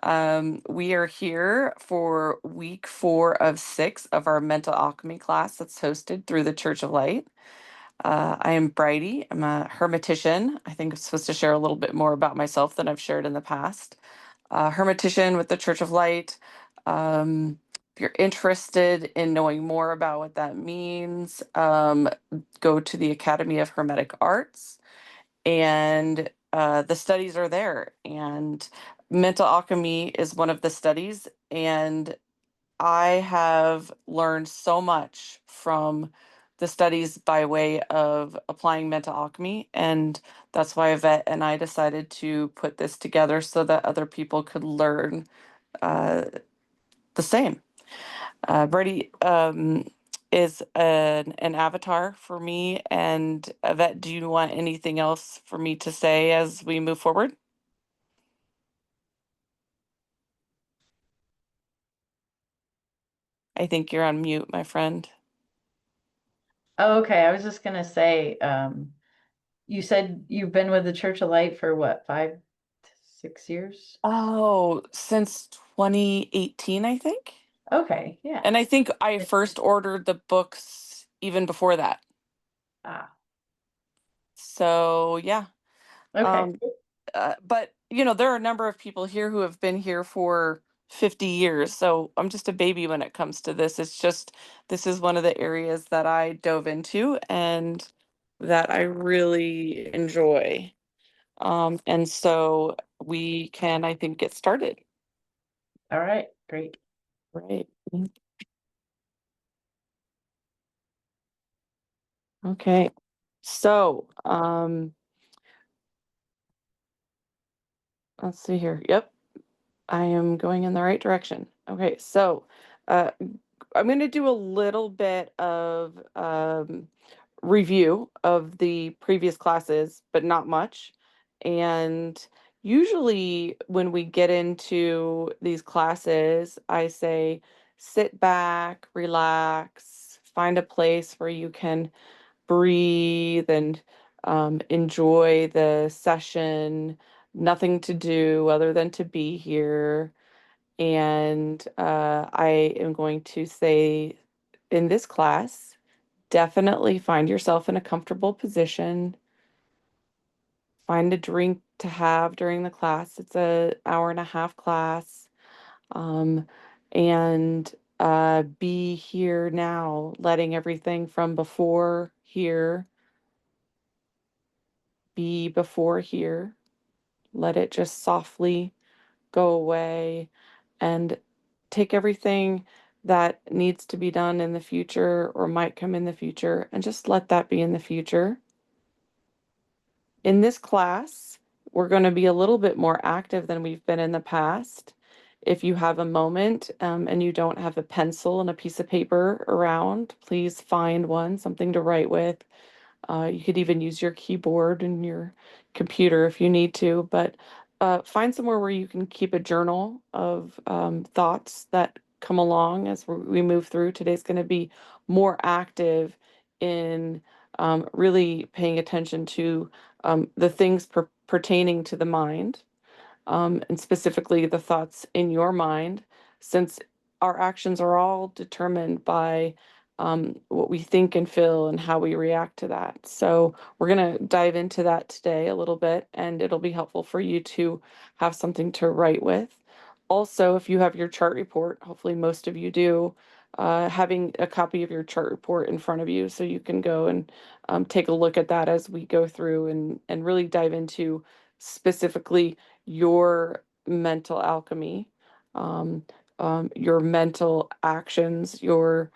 We are here for week 4 of 6 of our mental alchemy class that's hosted through the Church of Light. I am Bridie. I'm a hermetician. I think I'm supposed to share a little bit more about myself than I've shared in the past. Hermetician with the Church of Light. If you're interested in knowing more about what that means, go to the Academy of Hermetic Arts, and the studies are there. And mental alchemy is one of the studies, and I have learned so much from the studies by way of applying mental alchemy, and that's why Yvette and I decided to put this together so that other people could learn uh, the same. Brady is an avatar for me, and Yvette, do you want anything else for me to say as we move forward? I think you're on mute, my friend. Oh, okay, I was just gonna say, you said you've been with the Church of Light for what, 5 to 6 years? Oh, since 2018, I think. Okay, yeah. And I think I first ordered the books even before that. Ah, So, yeah. okay. Um, but there are a number of people here who have been here for 50 years. So I'm just a baby when it comes to this. It's just, this is one of the areas that I dove into and that I really enjoy. And so we can, I think, get started. All right, great. Right. Okay. So, let's see here. Yep, I am going in the right direction. Okay, so uh, I'm going to do a little bit of review of the previous classes, but not much. And usually, when we get into these classes, I say sit back, relax, find a place where you can breathe and enjoy the session. Nothing to do other than to be here. And I am going to say in this class, definitely find yourself in a comfortable position. Find a drink to have during the class. It's a hour and a half class. Um, and be here now, letting everything from before here be before here. Let it just softly go away and take everything that needs to be done in the future or might come in the future and just let that be in the future. In this class, we're going to be a little bit more active than we've been in the past. If you have a moment and you don't have a pencil and a piece of paper around, please find one, something to write with. You could even use your keyboard and your computer if you need to, but find somewhere where you can keep a journal of thoughts that come along as we move through. Today's going to be more active in really paying attention to the things pertaining to the mind, and specifically the thoughts in your mind, since our actions are all determined by what we think and feel and how we react to that. So, we're going to dive into that today a little bit, and it'll be helpful for you to have something to write with. Also, if you have your chart report, hopefully most of you do, having a copy of your chart report in front of you so you can go and take a look at that as we go through and really dive into specifically your mental alchemy, um, your mental actions, your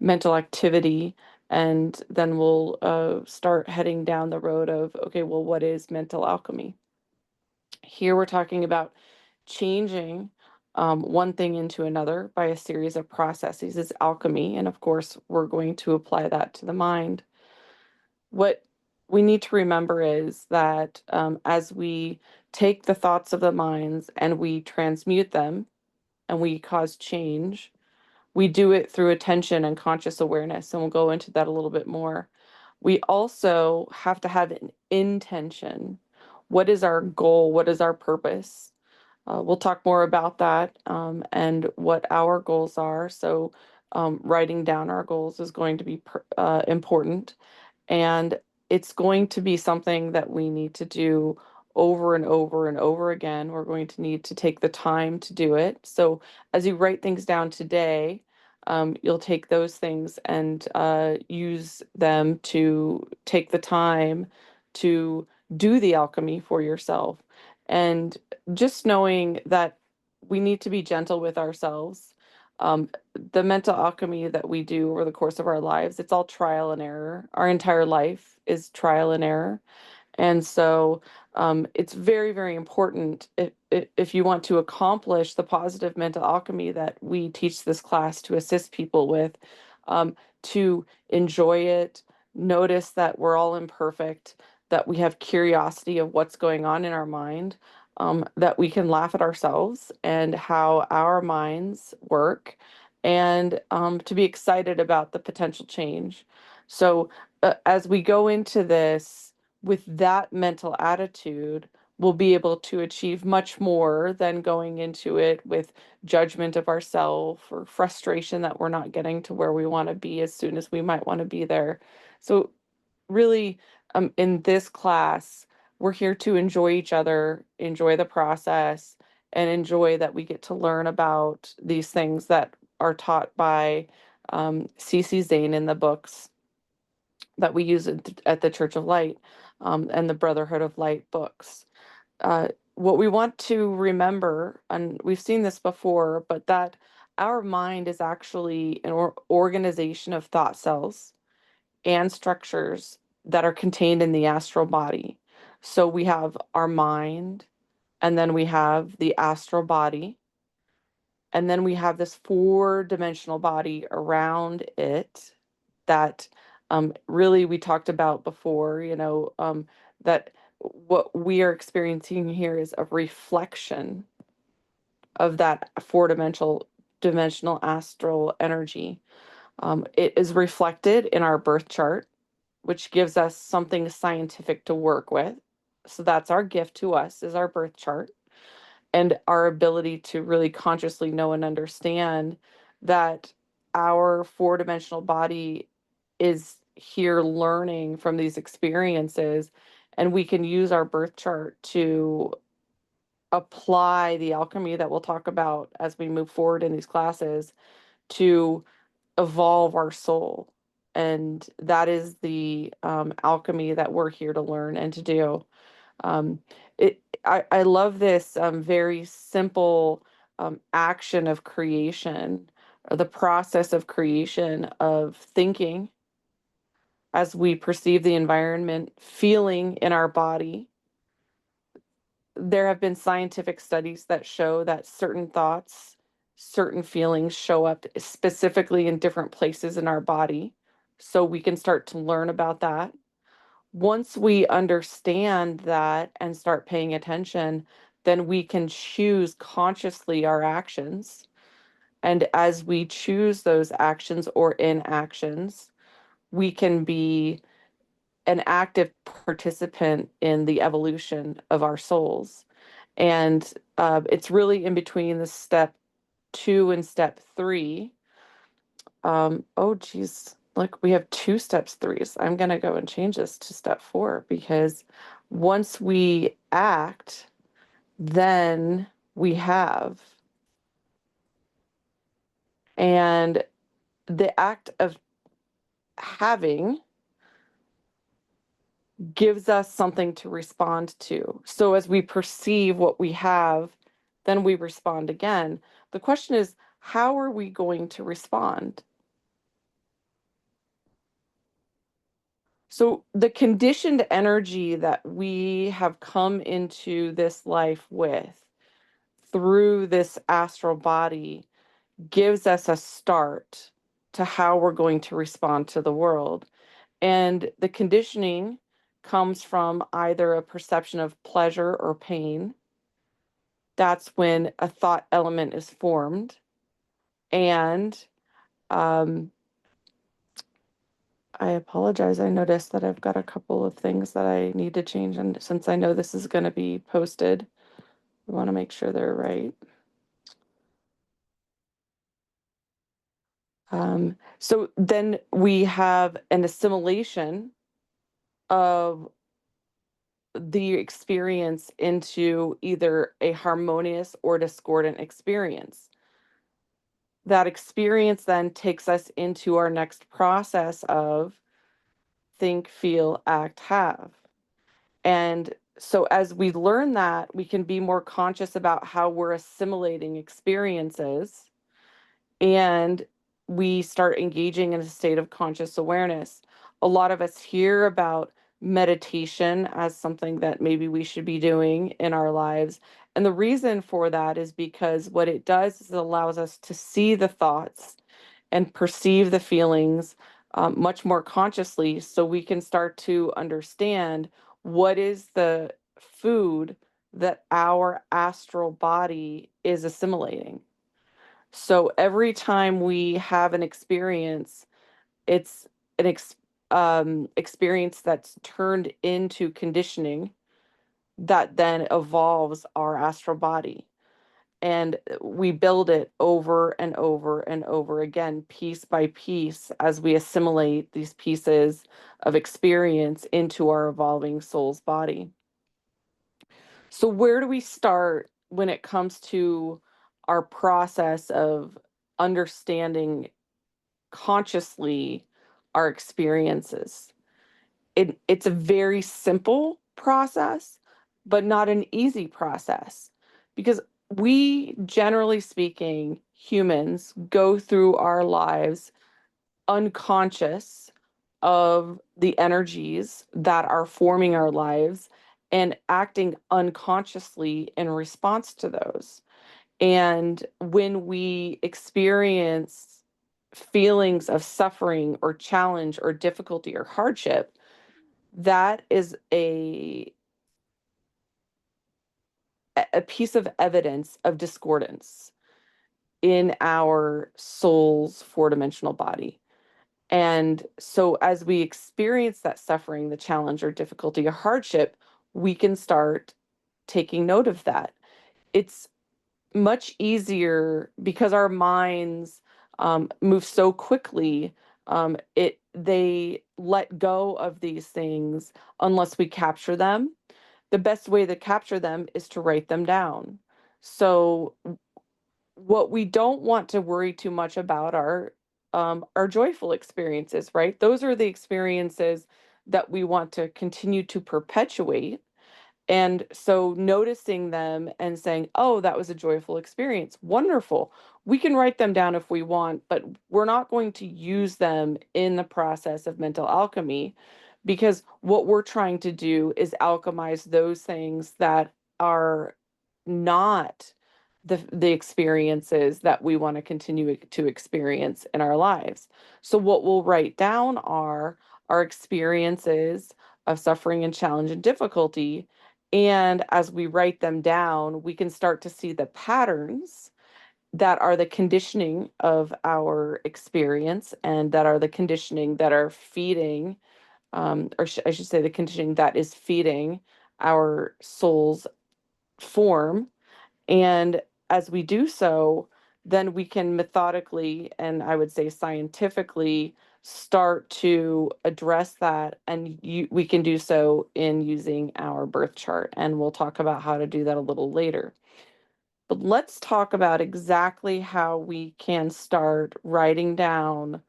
mental activity, and then we'll start heading down the road of, okay, well, what is mental alchemy? Here we're talking about changing one thing into another by a series of processes is alchemy. And of course, we're going to apply that to the mind. What we need to remember is that as we take the thoughts of the minds and we transmute them and we cause change, we do it through attention and conscious awareness. And we'll go into that a little bit more. We also have to have an intention. What is our goal? What is our purpose? We'll talk more about that and what our goals are. So, writing down our goals is going to be important. And it's going to be something that we need to do over and over and over again. We're going to need to take the time to do it. So as you write things down today, you'll take those things and use them to take the time to do the alchemy for yourself. And just knowing that we need to be gentle with ourselves. Um, the mental alchemy that we do over the course of our lives, it's all trial and error. Our entire life is trial and error. And so it's very, very important if you want to accomplish the positive mental alchemy that we teach this class to assist people with, to enjoy it, notice that we're all imperfect, that we have curiosity of what's going on in our mind, that we can laugh at ourselves and how our minds work, and to be excited about the potential change. So as we go into this, with that mental attitude, we'll be able to achieve much more than going into it with judgment of ourselves or frustration that we're not getting to where we want to be as soon as we might want to be there. So, really, in this class, we're here to enjoy each other, enjoy the process, and enjoy that we get to learn about these things that are taught by C.C. Zane in the books that we use at the Church of Light, and the Brotherhood of Light books. What we want to remember, and we've seen this before, but that our mind is actually an organization of thought cells and structures that are contained in the astral body. So we have our mind, and then we have the astral body, and then we have this four-dimensional body around it that really we talked about before, that what we are experiencing here is a reflection of that four dimensional astral energy. It is reflected in our birth chart, which gives us something scientific to work with. So that's our gift to us, is our birth chart, and our ability to really consciously know and understand that our four-dimensional body is here learning from these experiences, and we can use our birth chart to apply the alchemy that we'll talk about as we move forward in these classes to evolve our soul. And that is the alchemy that we're here to learn and to do. Um, I love this very simple action of creation, or the process of creation of thinking as we perceive the environment, feeling in our body. There have been scientific studies that show that certain thoughts, certain feelings show up specifically in different places in our body. So we can start to learn about that. Once we understand that and start paying attention, then we can choose consciously our actions. And as we choose those actions or inactions, we can be an active participant in the evolution of our souls. And it's really in between the step 2 and step 3. Oh, geez. Look, we have 2 steps 3s. I'm going to go and change this to step 4, because once we act, then we have. And the act of having gives us something to respond to. So as we perceive what we have, then we respond again. The question is, how are we going to respond? So the conditioned energy that we have come into this life with through this astral body gives us a start to how we're going to respond to the world. And the conditioning comes from either a perception of pleasure or pain. That's when a thought element is formed. And um, I apologize. I noticed that I've got a couple of things that I need to change. And since I know this is going to be posted, We want to make sure they're right. So then we have an assimilation of the experience into either a harmonious or discordant experience. That experience then takes us into our next process of think, feel, act, have. And so as we learn that, we can be more conscious about how we're assimilating experiences, and we start engaging in a state of conscious awareness. A lot of us hear about meditation as something that maybe we should be doing in our lives. And the reason for that is because what it does is it allows us to see the thoughts and perceive the feelings much more consciously, so we can start to understand what is the food that our astral body is assimilating. So every time we have an experience, it's an experience that's turned into conditioning that then evolves our astral body. And we build it over and over and over again, piece by piece, as we assimilate these pieces of experience into our evolving soul's body. So, where do we start when it comes to our process of understanding consciously our experiences? It's a very simple process, but not an easy process, because we, generally speaking, humans go through our lives unconscious of the energies that are forming our lives and acting unconsciously in response to those. And when we experience feelings of suffering or challenge or difficulty or hardship, that is a piece of evidence of discordance in our soul's four-dimensional body. And so as we experience that suffering, the challenge or difficulty or hardship, we can start taking note of that. It's much easier because our minds move so quickly. They let go of these things unless we capture them. The best way to capture them is to write them down. So what we don't want to worry too much about are our joyful experiences, right? Those are the experiences that we want to continue to perpetuate. And so noticing them and saying, oh, that was a joyful experience. Wonderful. We can write them down if we want, but we're not going to use them in the process of mental alchemy, because what we're trying to do is alchemize those things that are not the experiences that we want to continue to experience in our lives. So what we'll write down are our experiences of suffering and challenge and difficulty, and as we write them down, we can start to see the patterns that are the conditioning of our experience, and that are the conditioning that are feeding, I should say, the conditioning that is feeding our soul's form. And as we do so, then we can methodically, and I would say scientifically, start to address that. And we can do so in using our birth chart. And we'll talk about how to do that a little later. But let's talk about exactly how we can start writing down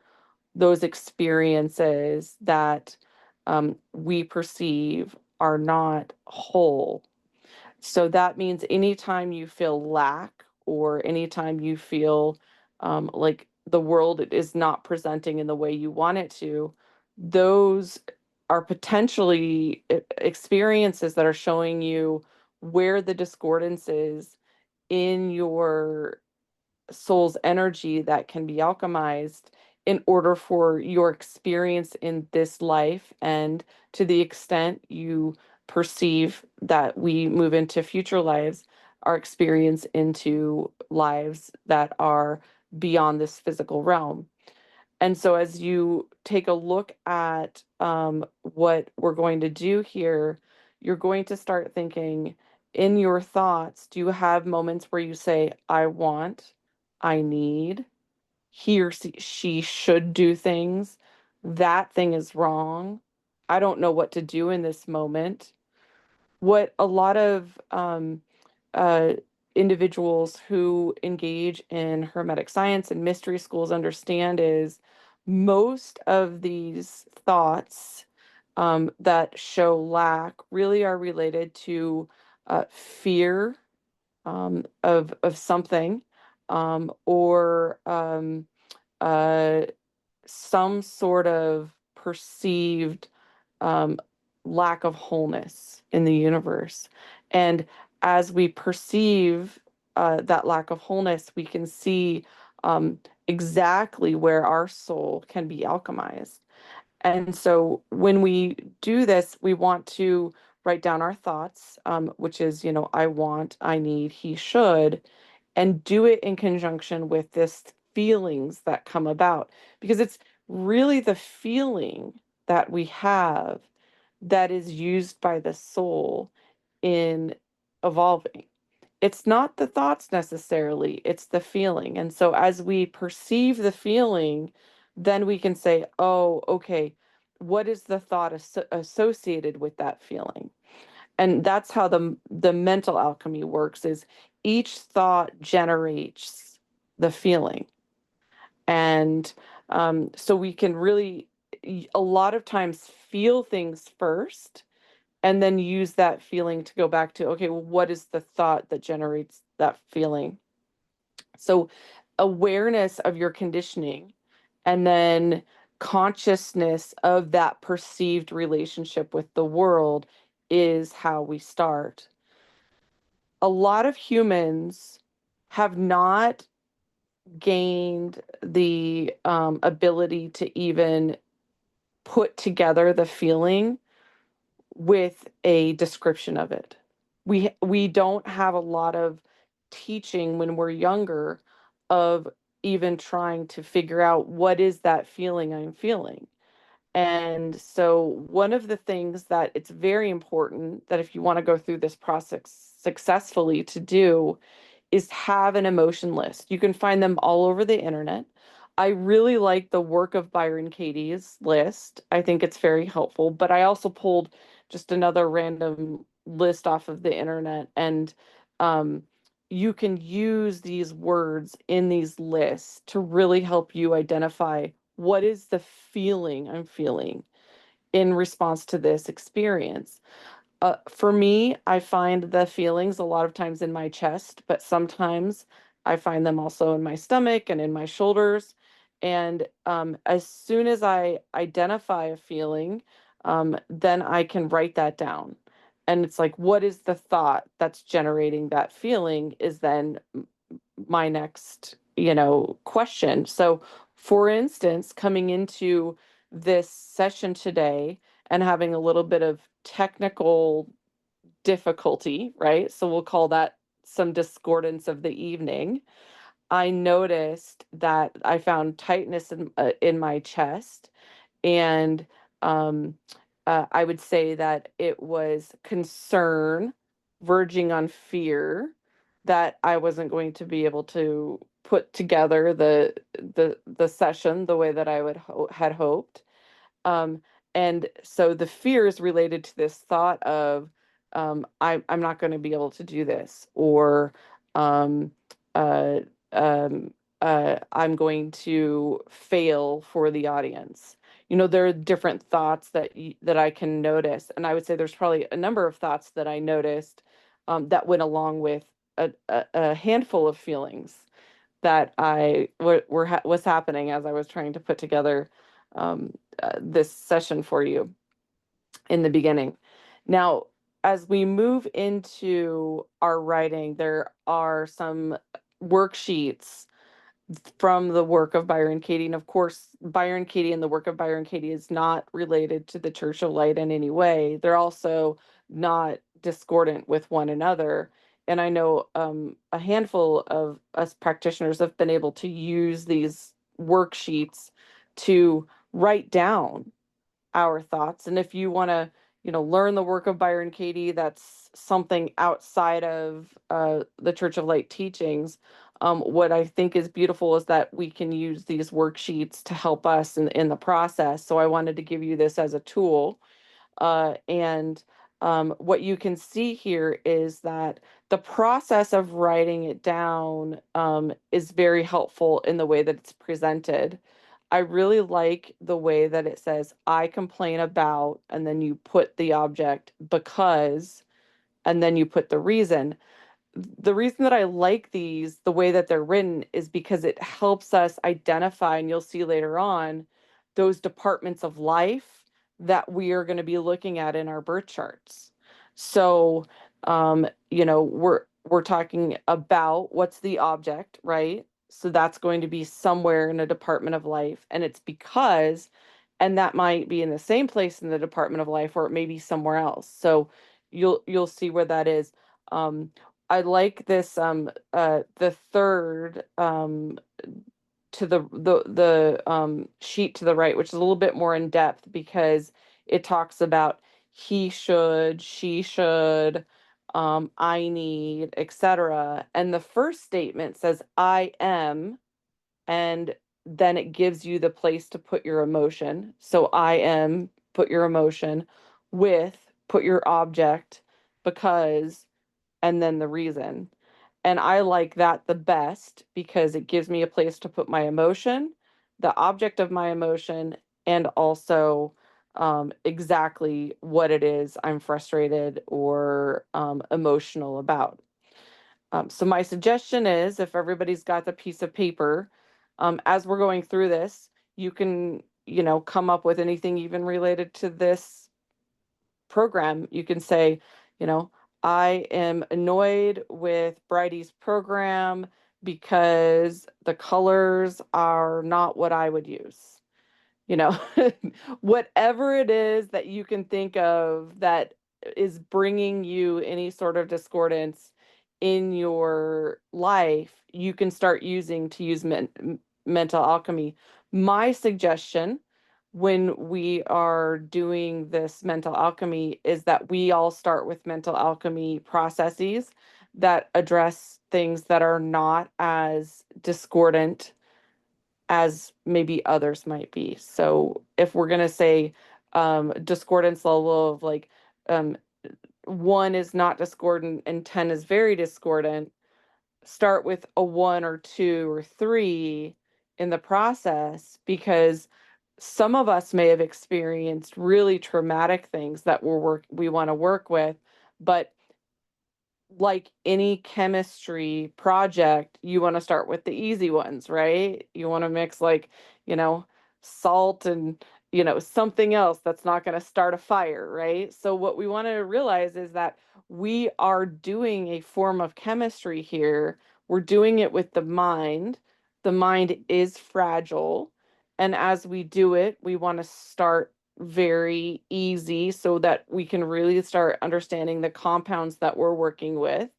those experiences that we perceive are not whole. So that means anytime you feel lack, or anytime you feel like the world is not presenting in the way you want it to, those are potentially experiences that are showing you where the discordance is in your soul's energy that can be alchemized in order for your experience in this life, and to the extent you perceive that we move into future lives, our experience into lives that are beyond this physical realm. And so as you take a look at what we're going to do here, you're going to start thinking in your thoughts, do you have moments where you say, I want, I need, he or she should do things, that thing is wrong, I don't know what to do in this moment? What a lot of uh, individuals who engage in Hermetic science and mystery schools understand is most of these thoughts that show lack really are related to fear of something or uh, some sort of perceived um, lack of wholeness in the universe. And as we perceive that lack of wholeness, we can see exactly where our soul can be alchemized. And so when we do this, we want to write down our thoughts, which is, I want, I need, he should, and do it in conjunction with this feelings that come about. Because it's really the feeling that we have that is used by the soul in evolving. It's not the thoughts necessarily, it's the feeling. And so as we perceive the feeling, then we can say, oh, okay, what is the thought associated with that feeling? And that's how the mental alchemy works is each thought generates the feeling. And so we can really a lot of times feel things first and then use that feeling to go back to, okay, well, what is the thought that generates that feeling? So awareness of your conditioning and then consciousness of that perceived relationship with the world is how we start. A lot of humans have not gained the ability to even put together the feeling with a description of it. We don't have a lot of teaching when we're younger of even trying to figure out what is that feeling I'm feeling. And so one of the things that it's very important that if you want to go through this process successfully to do is have an emotion list. You can find them all over the internet. I really like the work of Byron Katie's list. I think it's very helpful, but I also pulled just another random list off of the internet and um, you can use these words in these lists to really help you identify what is the feeling I'm feeling in response to this experience. For me, I find the feelings a lot of times in my chest, but sometimes I find them also in my stomach and in my shoulders. And as soon as I identify a feeling, then I can write that down. And it's like, what is the thought that's generating that feeling is then my next, question. So, for instance, coming into this session today and having a little bit of technical difficulty, right? So we'll call that some discordance of the evening. I noticed that I found tightness in my chest, and um, I would say that it was concern, verging on fear, that I wasn't going to be able to put together the session the way that I had hoped. Um, and so the fear is related to this thought of I'm not going to be able to do this, or um, uh, um, I'm going to fail for the audience. There are different thoughts that I can notice, and I would say there's probably a number of thoughts that I noticed that went along with a handful of feelings that was happening as I was trying to put together this session for you in the beginning. Now, as we move into our writing, there are some worksheets from the work of Byron Katie. And of course, Byron Katie and the work of Byron Katie is not related to the Church of Light in any way. They're also not discordant with one another. And I know a handful of us practitioners have been able to use these worksheets to write down our thoughts. And if you want to learn the work of Byron Katie. That's something outside of the Church of Light teachings. What I think is beautiful is that we can use these worksheets to help us in the process. So I wanted to give you this as a tool. And what you can see here is that the process of writing it down is very helpful in the way that it's presented. I really like the way that it says, I complain about, and then you put the object because, and then you put the reason. The reason that I like these, the way that they're written, is because it helps us identify, and you'll see later on, those departments of life that we are going to be looking at in our birth charts. So, we're talking about what's the object, right? So that's going to be somewhere in a department of life, and it's because, and that might be in the same place in the department of life, or it may be somewhere else. So you'll see where that is. Um, I like this the third to the sheet to the right, which is a little bit more in depth because it talks about he should, she should, I need, etc. And the first statement says I am, and then it gives you the place to put your emotion. So I am, put your emotion, with, put your object, because, and then the reason. And I like that the best because it gives me a place to put my emotion, the object of my emotion, and also exactly what it is I'm frustrated or emotional about. So my suggestion is, if everybody's got the piece of paper, as we're going through this, you can, come up with anything even related to this program. You can say, you know, I am annoyed with Bridie's program because the colors are not what I would use. You know, whatever it is that you can think of that is bringing you any sort of discordance in your life, you can start using to use mental alchemy. My suggestion when we are doing this mental alchemy is that we all start with mental alchemy processes that address things that are not as discordant as maybe others might be. So if we're going to say discordance level of like um, 1 is not discordant and 10 is very discordant, start with a 1 or 2 or 3 in the process, because some of us may have experienced really traumatic things that we want to work with, but like any chemistry project, you want to start with the easy ones, right? You want to mix like, you know, salt and, something else that's not going to start a fire, right? So what we want to realize is that we are doing a form of chemistry here. We're doing it with the mind. The mind is fragile. And as we do it, we want to start very easy so that we can really start understanding the compounds that we're working with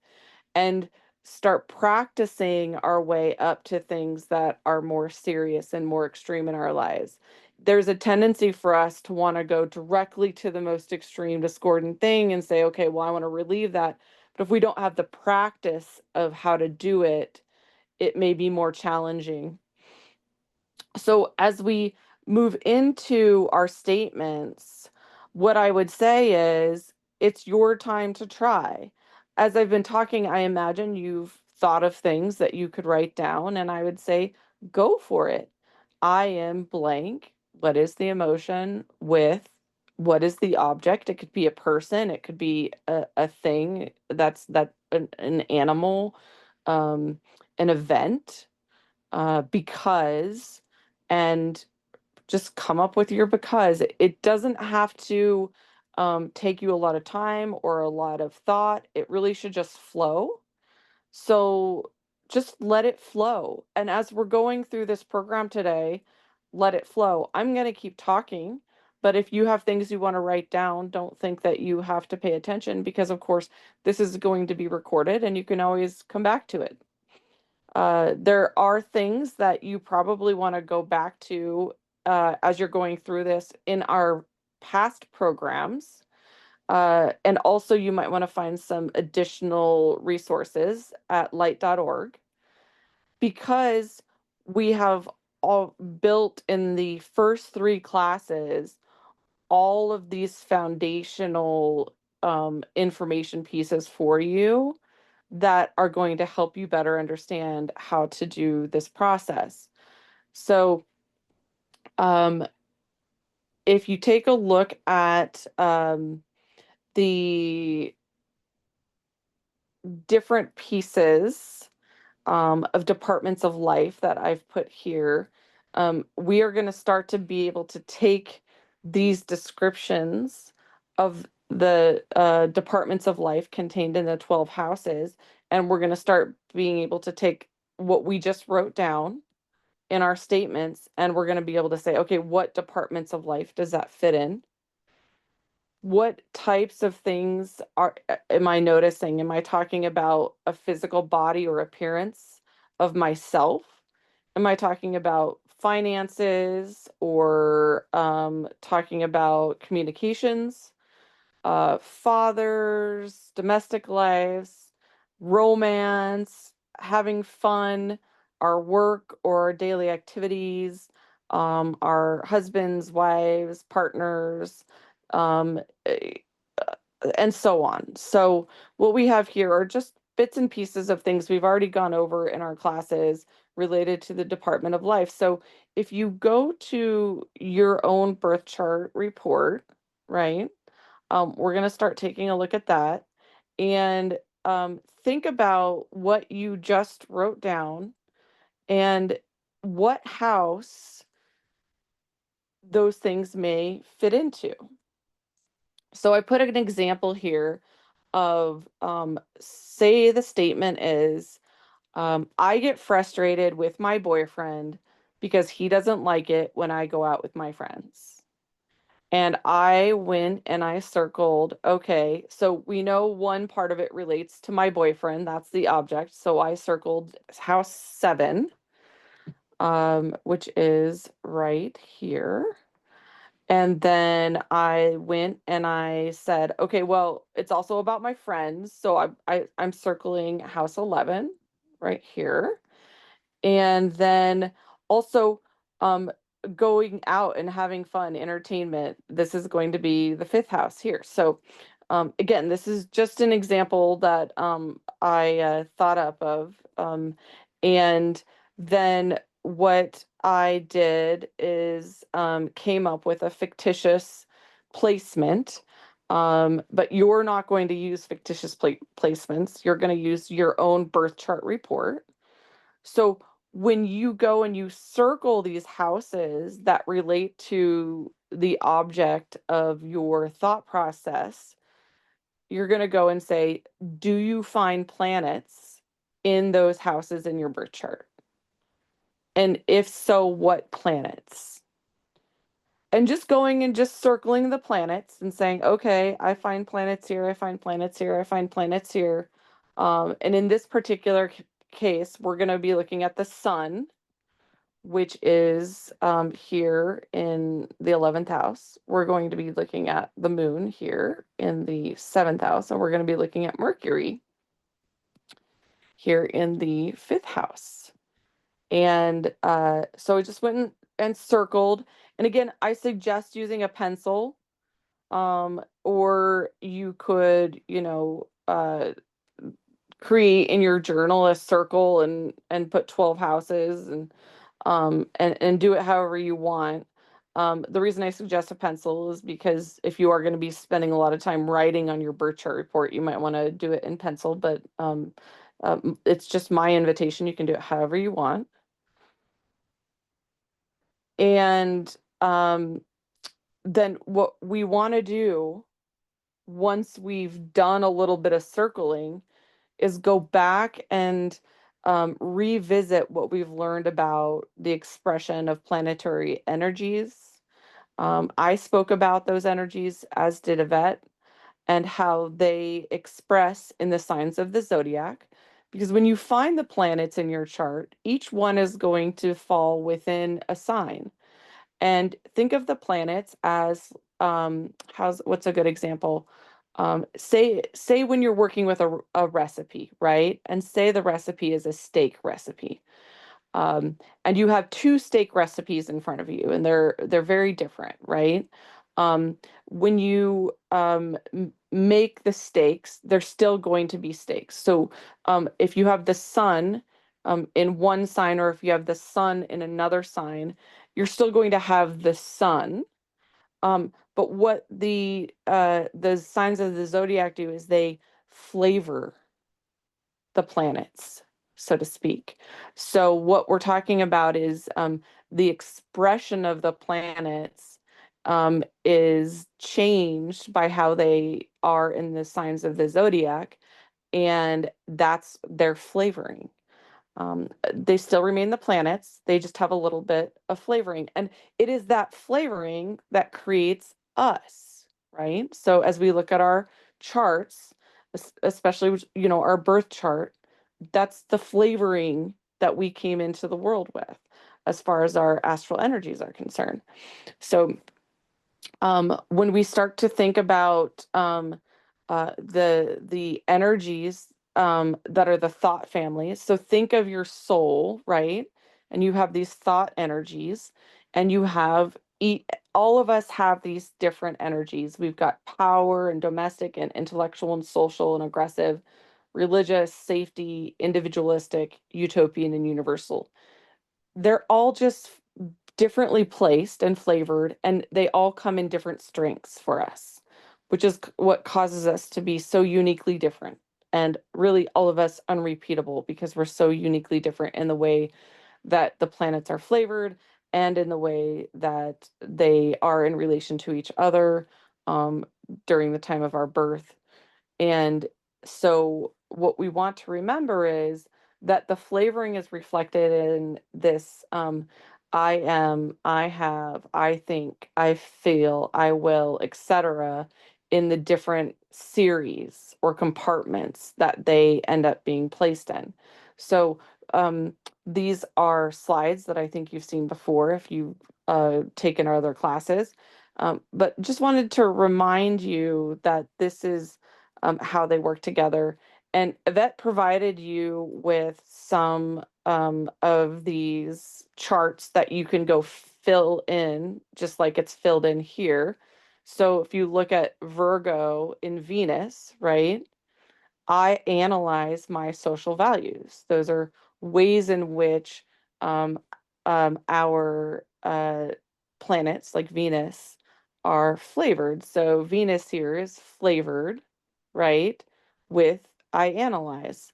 and start practicing our way up to things that are more serious and more extreme in our lives. There's a tendency for us to want to go directly to the most extreme discordant thing and say, okay, well, I want to relieve that. But if we don't have the practice of how to do it, it may be more challenging. So as we move into our statements, what I would say is it's your time to try. As I've been talking, I imagine you've thought of things that you could write down, and I would say go for it. I am blank. What is the emotion with? What is the object? It could be a person, it could be a thing an animal, um, an event, because, and just come up with your because. It doesn't have to take you a lot of time or a lot of thought. It really should just flow. So just let it flow. And as we're going through this program today, let it flow. I'm going to keep talking, but if you have things you want to write down, don't think that you have to pay attention because, of course, this is going to be recorded and you can always come back to it. There are things that you probably want to go back to as you're going through this in our past programs. And also, you might want to find some additional resources at light.org because we have all built in the first three classes all of these foundational information pieces for you that are going to help you better understand how to do this process. So, um, if you take a look at the different pieces of departments of life that I've put here, we are going to start to be able to take these descriptions of the departments of life contained in the 12 houses, and we're going to start being able to take what we just wrote down in our statements, and we're going to be able to say, okay, what departments of life does that fit in? What types of things am I noticing? Am I talking about a physical body or appearance of myself? Am I talking about finances or talking about communications, fathers, domestic lives, romance, having fun, our work or our daily activities, our husbands, wives, partners, um, eh, and so on. So, what we have here are just bits and pieces of things we've already gone over in our classes related to the Department of Life. So, if you go to your own birth chart report, right? We're going to start taking a look at that and think about what you just wrote down and what house those things may fit into. So I put an example here of say the statement is I get frustrated with my boyfriend because he doesn't like it when I go out with my friends. And I went and I circled, okay, so we know one part of it relates to my boyfriend. That's the object. So I circled house 7, which is right here. And then I went and I said, okay, well, it's also about my friends. So I'm circling house 11 right here. And then also um going out and having fun, entertainment. This is going to be the 5th house here. So again, this is just an example that I thought up of. And then what I did is came up with a fictitious placement. But you're not going to use fictitious placements. You're going to use your own birth chart report. So when you go and you circle these houses that relate to the object of your thought process, you're going to go and say, do you find planets in those houses in your birth chart? And if so, what planets? And just going and just circling the planets and saying, okay, I find planets here, I find planets here, I find planets here. And in this particular case, we're going to be looking at the sun, which is here in the 11th house. We're going to be looking at the moon here in the 7th house, and we're going to be looking at Mercury here in the 5th house. And so I just went and circled. And again, I suggest using a pencil, or you could, create in your journal a circle and put 12 houses and do it however you want. The reason I suggest a pencil is because if you are going to be spending a lot of time writing on your birth chart report, you might want to do it in pencil, but it's just my invitation. You can do it however you want. And then what we want to do once we've done a little bit of circling is go back and revisit what we've learned about the expression of planetary energies. I spoke about those energies, as did Yvette, and how they express in the signs of the zodiac. Because when you find the planets in your chart, each one is going to fall within a sign. And think of the planets as what's a good example? Say when you're working with a recipe, right? And say the recipe is a steak recipe. Um, and you have two steak recipes in front of you, and they're very different, right? Um, when you make the steaks, they're still going to be steaks. So if you have the sun in one sign, or if you have the sun in another sign, you're still going to have the sun. But what the signs of the zodiac do is they flavor the planets, so to speak. So what we're talking about is the expression of the planets is changed by how they are in the signs of the zodiac, and that's their flavoring. They still remain the planets, they just have a little bit of flavoring. And it is that flavoring that creates us, right? So as we look at our charts, especially, you know, our birth chart, that's the flavoring that we came into the world with as far as our astral energies are concerned. So when we start to think about the energies that are the thought families, so think of your soul, right? And you have these thought energies, and you have all of us have these different energies. We've got power and domestic and intellectual and social and aggressive, religious, safety, individualistic, utopian, and universal. They're all just differently placed and flavored, and they all come in different strengths for us, which is what causes us to be so uniquely different. And really, all of us unrepeatable because we're so uniquely different in the way that the planets are flavored and in the way that they are in relation to each other um, during the time of our birth. And so, what we want to remember is that the flavoring is reflected in this I am, I have, I think, I feel, I will, etc., in the different series or compartments that they end up being placed in. So, um, these are slides that I think you've seen before if you've taken our other classes. But just wanted to remind you that this is how they work together. And Yvette provided you with some of these charts that you can go fill in, just like it's filled in here. So if you look at Virgo in Venus, right? I analyze my social values. Those are ways in which um, our planets, like Venus, are flavored. So Venus here is flavored, right, with I analyze.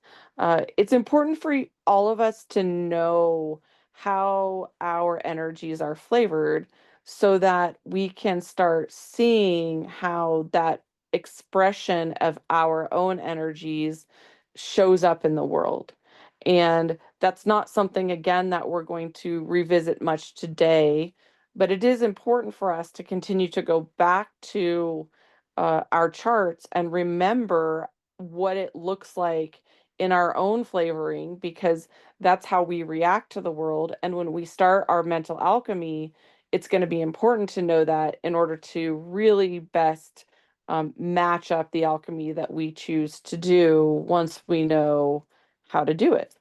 It's important for all of us to know how our energies are flavored so that we can start seeing how that expression of our own energies shows up in the world. And that's not something, again, that we're going to revisit much today, but it is important for us to continue to go back to our charts and remember what it looks like in our own flavoring, because that's how we react to the world. And when we start our mental alchemy, it's going to be important to know that in order to really best match up the alchemy that we choose to do once we know how to do it.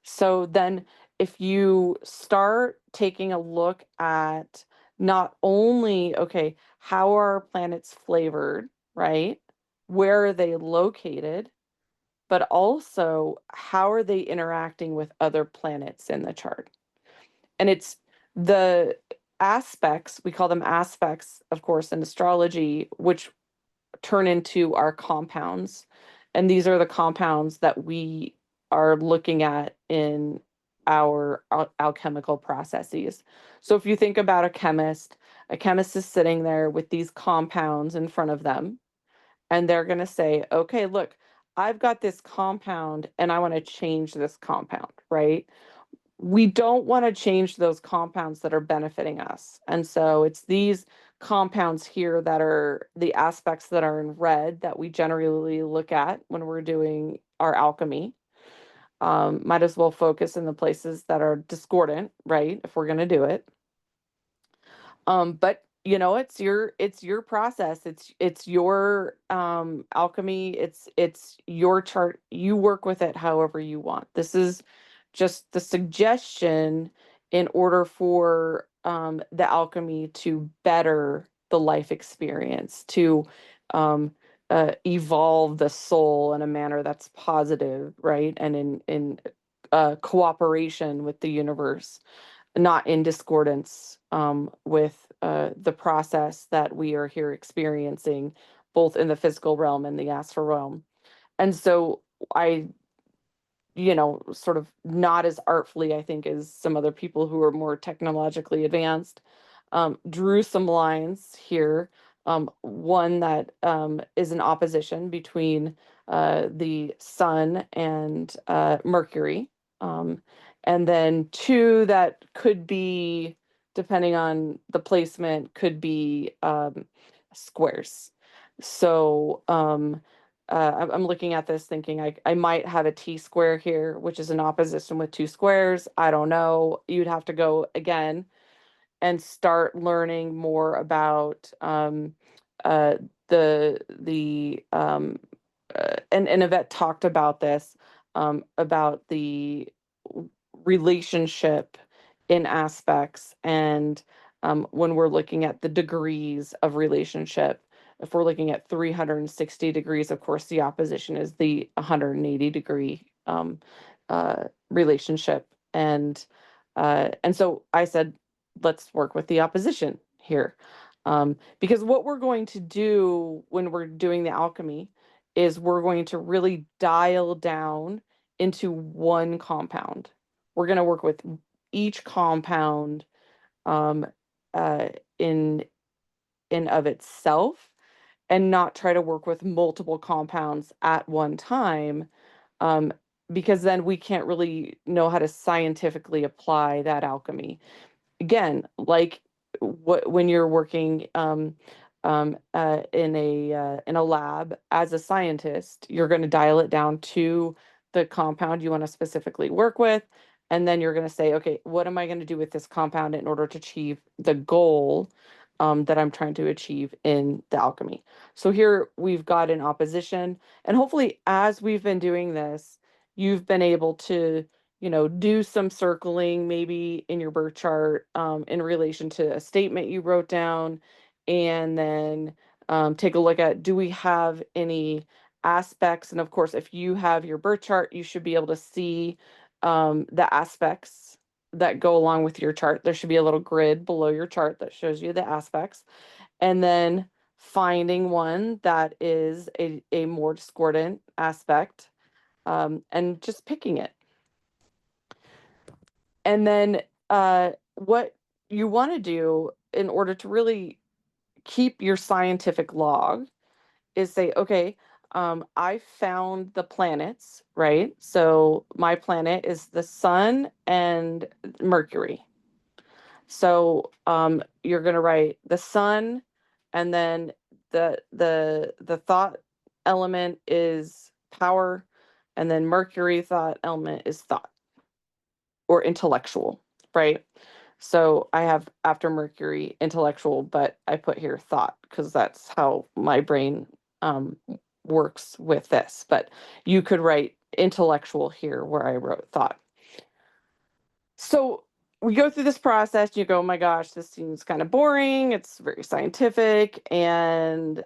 So then, if you start taking a look at not only, okay, how are planets flavored, right? Where are they located? But also, how are they interacting with other planets in the chart? And it's the aspects, we call them aspects, of course, in astrology, which turn into our compounds. And these are the compounds that we are looking at in our alchemical processes. So if you think about a chemist is sitting there with these compounds in front of them, and they're going to say, okay, look, I've got this compound and I want to change this compound, right? We don't want to change those compounds that are benefiting us. And so it's these compounds here that are the aspects that are in red that we generally look at when we're doing our alchemy. Might as well focus in the places that are discordant, right? If we're going to do it. But it's your process. It's your alchemy. It's your chart. You work with it however you want. This is just the suggestion in order for the alchemy to better the life experience, to um evolve the soul in a manner that's positive, right? And in cooperation with the universe, not in discordance with the process that we are here experiencing, both in the physical realm and the astral realm. And so I, sort of not as artfully, I think, as some other people who are more technologically advanced, drew some lines here. One that is an opposition between the sun and Mercury. Um, and then two that could be, depending on the placement, could be squares. So, I'm looking at this thinking I might have a T square here, which is an opposition with two squares. I don't know. You'd have to go again and start learning more about uh, and Yvette talked about this, about the relationship in aspects, and when we're looking at the degrees of relationship. If we're looking at 360 degrees, of course, the opposition is the 180-degree relationship. And so I said, let's work with the opposition here. Because what we're going to do when we're doing the alchemy is we're going to really dial down into one compound. We're going to work with each compound um, uh, in of itself, and not try to work with multiple compounds at one time, um, because then we can't really know how to scientifically apply that alchemy. Again, like when you're working in a lab as a scientist, you're going to dial it down to the compound you want to specifically work with, and then you're going to say, okay, what am I going to do with this compound in order to achieve the goal that I'm trying to achieve in the alchemy. So here we've got an opposition, and hopefully, as we've been doing this, you've been able to do some circling maybe in your birth chart in relation to a statement you wrote down, and then take a look at, do we have any aspects? And of course, if you have your birth chart, you should be able to see the aspects that go along with your chart. There should be a little grid below your chart that shows you the aspects, and then finding one that is a more discordant aspect, and just picking it. And then what you want to do in order to really keep your scientific log is say, okay, I found the planets, right? So my planet is the sun and Mercury. So you're going to write the sun, and then the thought element is power, and then Mercury thought element is thought or intellectual, right? So I have after Mercury intellectual, but I put here thought because that's how my brain um, works with this. But you could write intellectual here where I wrote thought. So we go through this process, you go, oh my gosh, this seems kind of boring. It's very scientific, and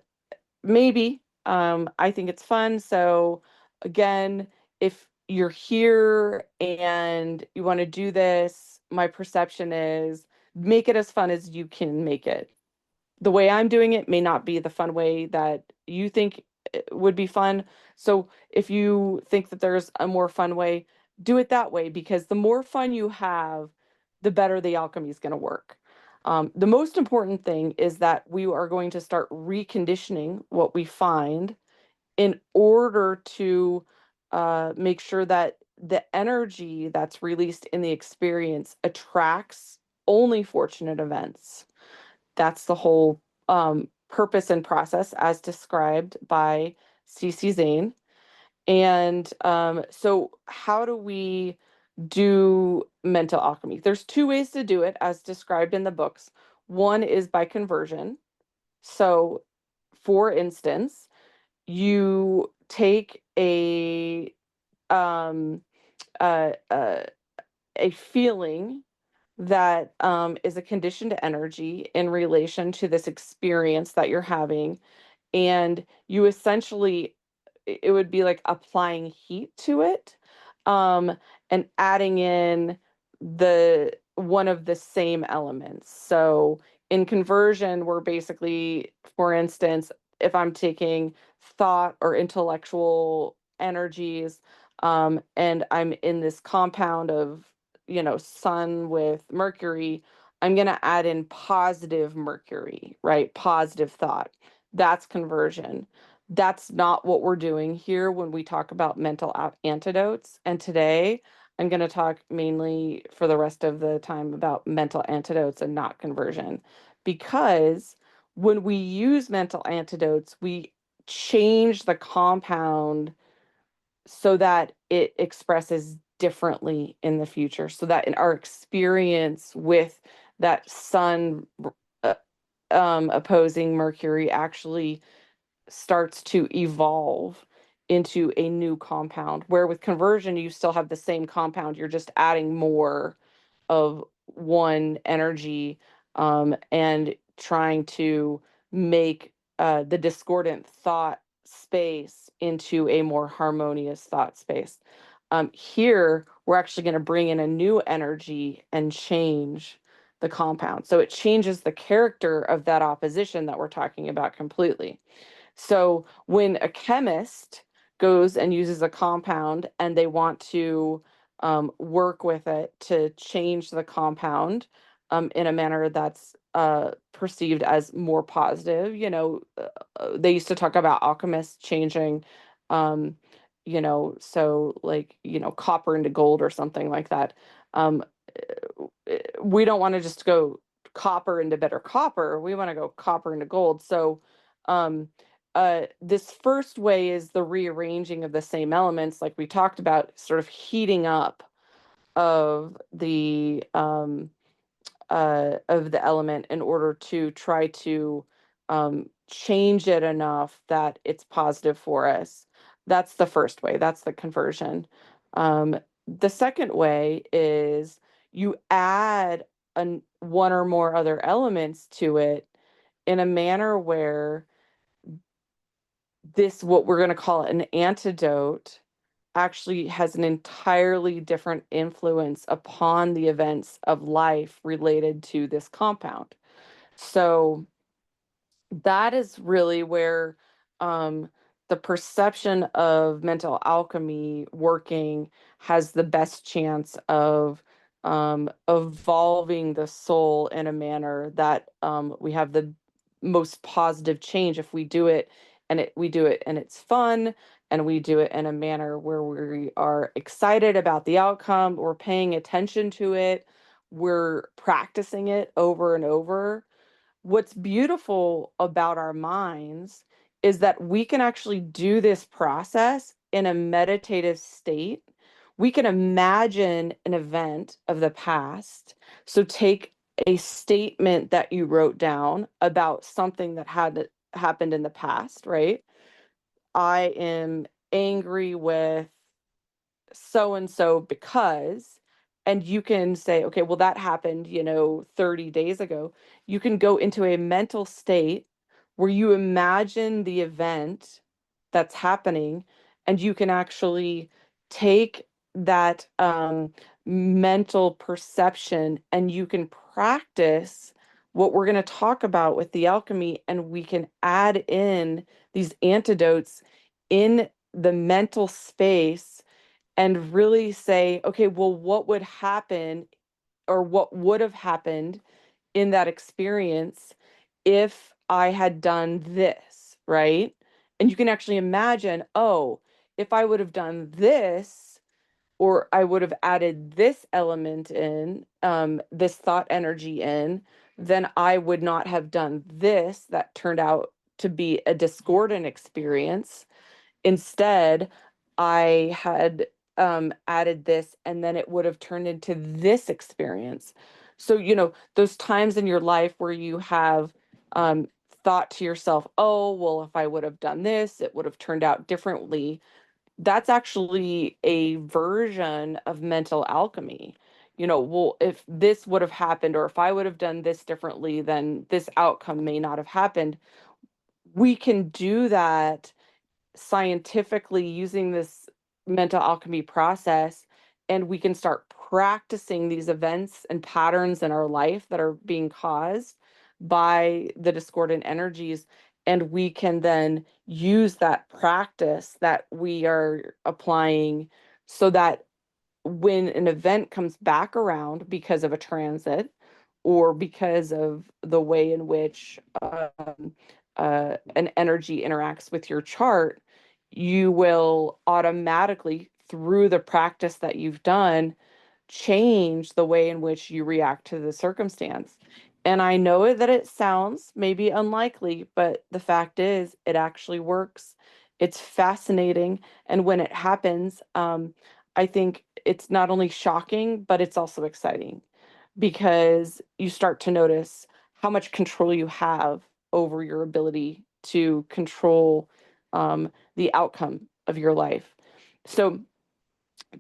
maybe I think it's fun. So again, if you're here and you want to do this, my perception is make it as fun as you can make it. The way I'm doing it may not be the fun way that you think it would be fun. So if you think that there's a more fun way, do it that way, because the more fun you have, the better the alchemy is going to work. The most important thing is that we are going to start reconditioning what we find in order to make sure that the energy that's released in the experience attracts only fortunate events. That's the whole purpose and process as described by C.C. Zane. And so, how do we do mental alchemy? There's two ways to do it as described in the books. One is by conversion. So, for instance, you take um, uh, uh, a feeling that is a conditioned energy in relation to this experience that you're having, and you essentially it would be like applying heat to it, and adding in the one of the same elements. So in conversion, we're basically, for instance, if I'm taking thought or intellectual energies, and I'm in this compound of, sun with Mercury, I'm going to add in positive Mercury, right? Positive thought. That's conversion. That's not what we're doing here when we talk about mental antidotes. And today, I'm going to talk mainly for the rest of the time about mental antidotes and not conversion. Because when we use mental antidotes, we change the compound so that it expresses differently in the future, so that in our experience with that sun uh, opposing Mercury actually starts to evolve into a new compound. Where with conversion, you still have the same compound, you're just adding more of one energy, and trying to make the discordant thought space into a more harmonious thought space. Here, we're actually going to bring in a new energy and change the compound. So it changes the character of that opposition that we're talking about completely. So when a chemist goes and uses a compound and they want to work with it to change the compound in a manner that's perceived as more positive, they used to talk about alchemists changing, um, so like, copper into gold or something like that. Um, we don't want to just go copper into better copper. We want to go copper into gold. So, um, this first way is the rearranging of the same elements, like we talked about, sort of heating up of the element in order to try to change it enough that it's positive for us. That's the first way. That's the conversion. The second way is you add one or more other elements to it in a manner where this, what we're going to call an antidote, actually has an entirely different influence upon the events of life related to this compound. So that is really where um, the perception of mental alchemy working has the best chance of evolving the soul in a manner that we have the most positive change if we do it, we do it and it's fun, and we do it in a manner where we are excited about the outcome, we're paying attention to it, we're practicing it over and over. What's beautiful about our minds is that we can actually do this process in a meditative state. We can imagine an event of the past. So take a statement that you wrote down about something that had happened in the past, right? I am angry with so and so because, and you can say, okay, well, that happened, 30 days ago. You can go into a mental state where you imagine the event that's happening, and you can actually take that mental perception and you can practice what we're going to talk about with the alchemy, and we can add in these antidotes in the mental space and really say, okay, well, what would happen or what would have happened in that experience if I had done this, right? And you can actually imagine, oh, if I would have done this, or I would have added this element in, this thought energy in, then I would not have done this that turned out to be a discordant experience. Instead, I had added this, and then it would have turned into this experience. So, those times in your life where you have um, thought to yourself, oh, well, if I would have done this, it would have turned out differently. That's actually a version of mental alchemy. Well, if this would have happened, or if I would have done this differently, then this outcome may not have happened. We can do that scientifically using this mental alchemy process, and we can start practicing these events and patterns in our life that are being caused by the discordant energies, and we can then use that practice that we are applying so that when an event comes back around because of a transit or because of the way in which an energy interacts with your chart, you will automatically, through the practice that you've done, change the way in which you react to the circumstance. And I know that it sounds maybe unlikely, but the fact is, it actually works. It's fascinating. And when it happens, I think it's not only shocking, but it's also exciting because you start to notice how much control you have over your ability to control the outcome of your life. So,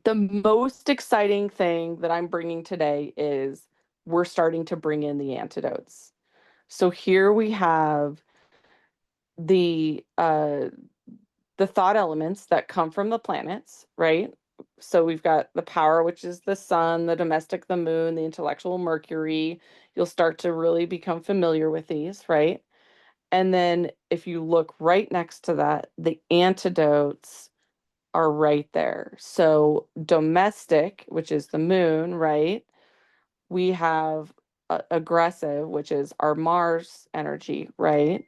the most exciting thing that I'm bringing today is we're starting to bring in the antidotes. So here we have the uh, the thought elements that come from the planets, right? So we've got the power, which is the sun, the domestic, the moon, the intellectual, Mercury. You'll start to really become familiar with these, right? And then if you look right next to that, the antidotes are right there. So domestic, which is the moon, right? We have aggressive, which is our Mars energy, right?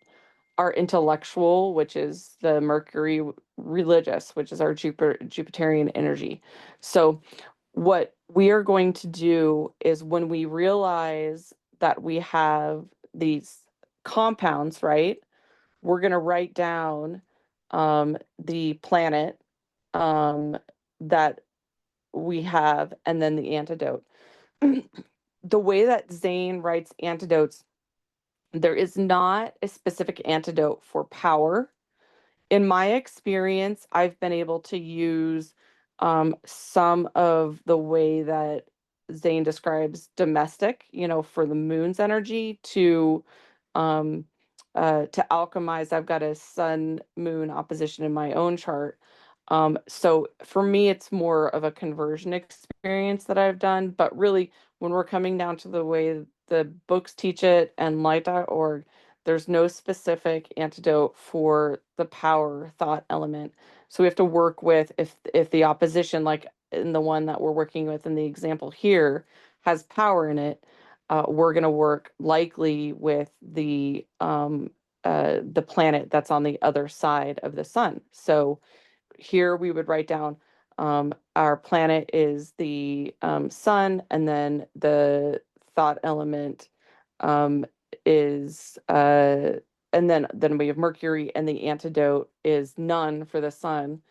Our intellectual, which is the Mercury, religious, which is our Jupiterian energy. So what we are going to do is when we realize that we have these compounds, right? We're going to write down the planet that we have and then the antidote. The way that Zane writes antidotes, there is not a specific antidote for power. In my experience, I've been able to use some of the way that Zane describes domestic, for the moon's energy um, to alchemize. I've got a sun moon opposition in my own chart. So for me, it's more of a conversion experience that I've done. But really, when we're coming down to the way the books teach it and light.org, there's no specific antidote for the power thought element. So we have to work with if the opposition, like in the one that we're working with in the example here, has power in it, we're going to work likely with the planet that's on the other side of the sun. So here we would write down our planet is the sun, and then the thought element um, is, and then we have Mercury, and the antidote is none for the sun.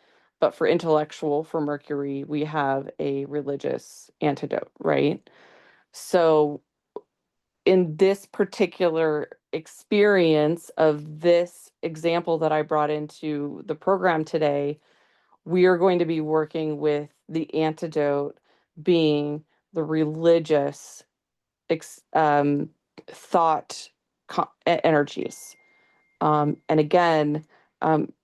But for intellectual, for Mercury, we have a religious antidote, right? So in this particular experience of this example that I brought into the program today, we are going to be working with the antidote being the religious ex- um, thought energies. And again,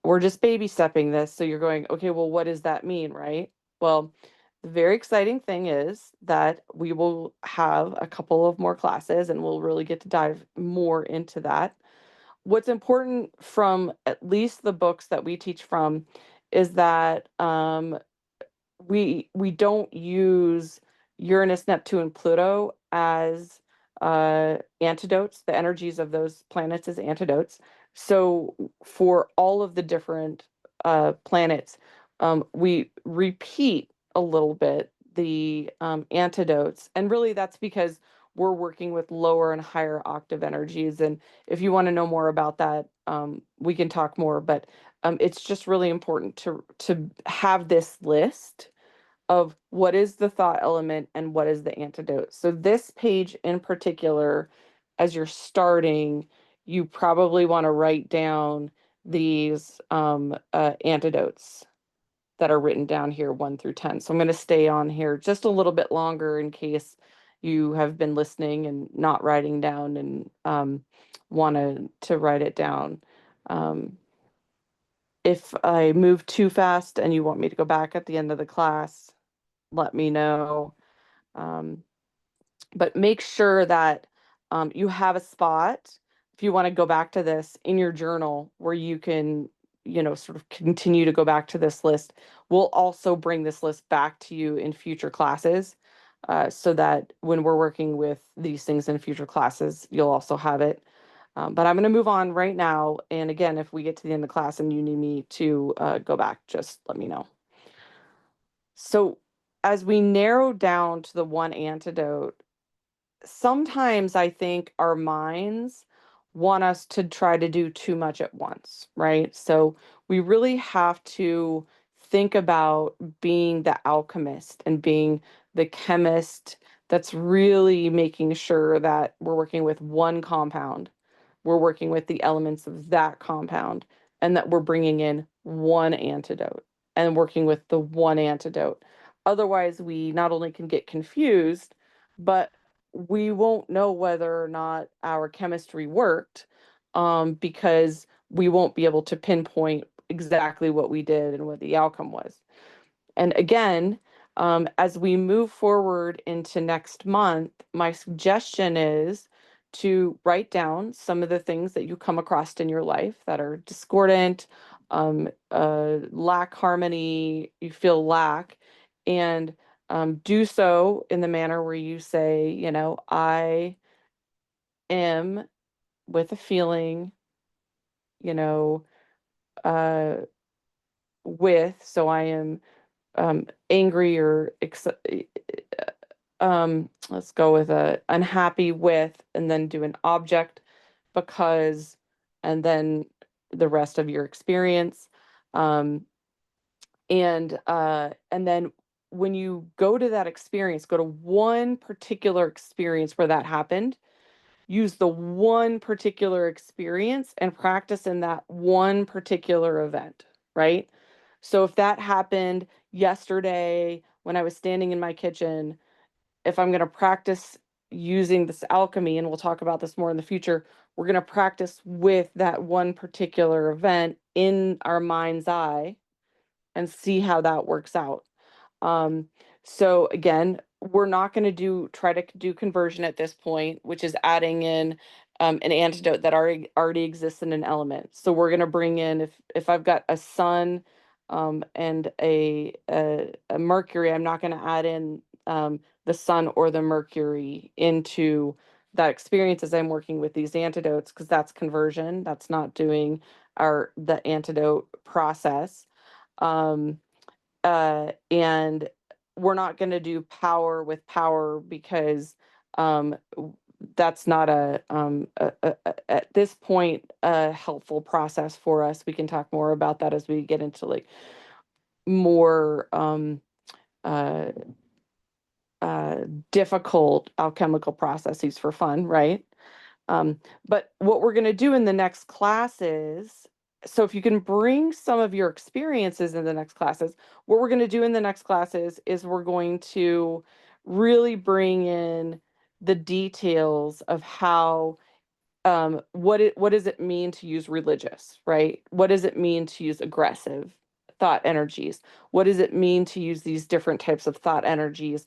we're just baby stepping this. So you're going, okay, well, what does that mean, right? Well, the very exciting thing is that we will have a couple of more classes and we'll really get to dive more into that. What's important from at least the books that we teach from is that we don't use Uranus, Neptune, Pluto as antidotes, the energies of those planets as antidotes. So for all of the different planets, we repeat a little bit the antidotes. And really that's because we're working with lower and higher octave energies. And if you want to know more about that, we can talk more. But it's just really important to have this list of what is the thought element and what is the antidote. So this page in particular, as you're starting, you probably want to write down these antidotes that are written down here 1 through 10. So I'm going to stay on here just a little bit longer in case you have been listening and not writing down and want to write it down. Um, if I move too fast and you want me to go back at the end of the class, let me know. Um, but make sure that you have a spot if you want to go back to this in your journal where you can, sort of continue to go back to this list. We'll also bring this list back to you in future classes so that when we're working with these things in future classes, you'll also have it. But I'm going to move on right now. And again, if we get to the end of the class and you need me to go back, just let me know. So as we narrow down to the one antidote, sometimes I think our minds want us to try to do too much at once, right? So we really have to think about being the alchemist and being the chemist that's really making sure that we're working with one compound, we're working with the elements of that compound, and that we're bringing in one antidote and working with the one antidote. Otherwise, we not only can get confused, but we won't know whether or not our chemistry worked because we won't be able to pinpoint exactly what we did and what the outcome was. And again, as we move forward into next month, my suggestion is to write down some of the things that you come across in your life that are discordant, lack harmony, you feel lack, and do so in the manner where you say, I am with a feeling, you know, uh, so I am angry or let's go with a unhappy with, and then do an object because, and then the rest of your experience. Um, and then when you go to that experience, go to one particular experience where that happened, use the one particular experience and practice in that one particular event, right? So if that happened yesterday when I was standing in my kitchen, if I'm going to practice using this alchemy, and we'll talk about this more in the future, we're going to practice with that one particular event in our mind's eye and see how that works out. Um, so again, we're not going to try to do conversion at this point, which is adding in an antidote that already exists in an element. So we're going to bring in, if I've got a sun and a mercury, I'm not going to add in the sun or the mercury into that experience as I'm working with these antidotes, because that's conversion. That's not doing the antidote process. Um, and we're not going to do power with power because that's not at this point a helpful process for us. We can talk more about that as we get into like more uh, uh, difficult alchemical processes for fun, right? But what we're going to do in the next classes, so if you can bring some of your experiences in the next classes, what we're going to do in the next classes is we're going to really bring in the details of how what does it mean to use religious, right? What does it mean to use aggressive thought energies? What does it mean to use these different types of thought energies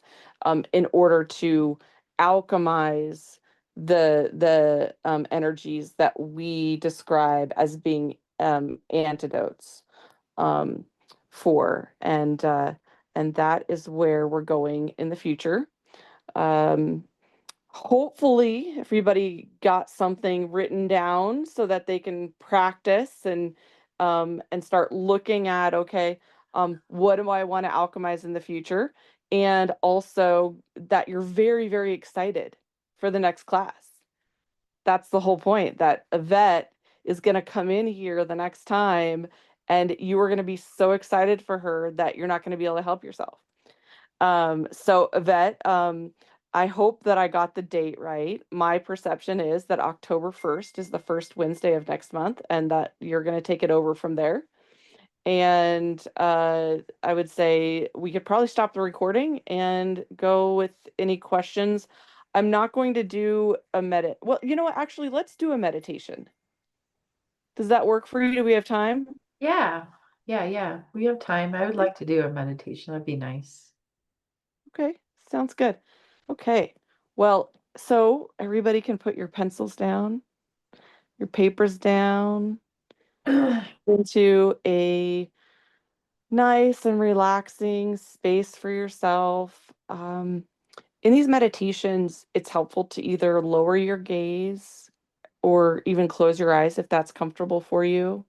in order to alchemize the energies that we describe as being antidotes um, for, and that is where we're going in the future. Um, Hopefully everybody got something written down so that they can practice and start looking at, okay, what do I want to alchemize in the future? And also that you're very, very excited for the next class. That's the whole point, that a vet is going to come in here the next time and you are going to be so excited for her that you're not going to be able to help yourself. So Yvette, I hope that I got the date right. My perception is that October 1st is the first Wednesday of next month, and that you're going to take it over from there. And I would say we could probably stop the recording and go with any questions. I'm not going to do a well, you know what? Actually, let's do a meditation. Does that work for you? Do we have time? Yeah. Yeah, yeah. We have time. I would Okay. like to do a meditation. That'd be nice. Okay. Sounds good. Okay. Well, so everybody can put your pencils down, your papers down into a nice and relaxing space for yourself. In these meditations, it's helpful to either lower your gaze or even close your eyes if that's comfortable for you.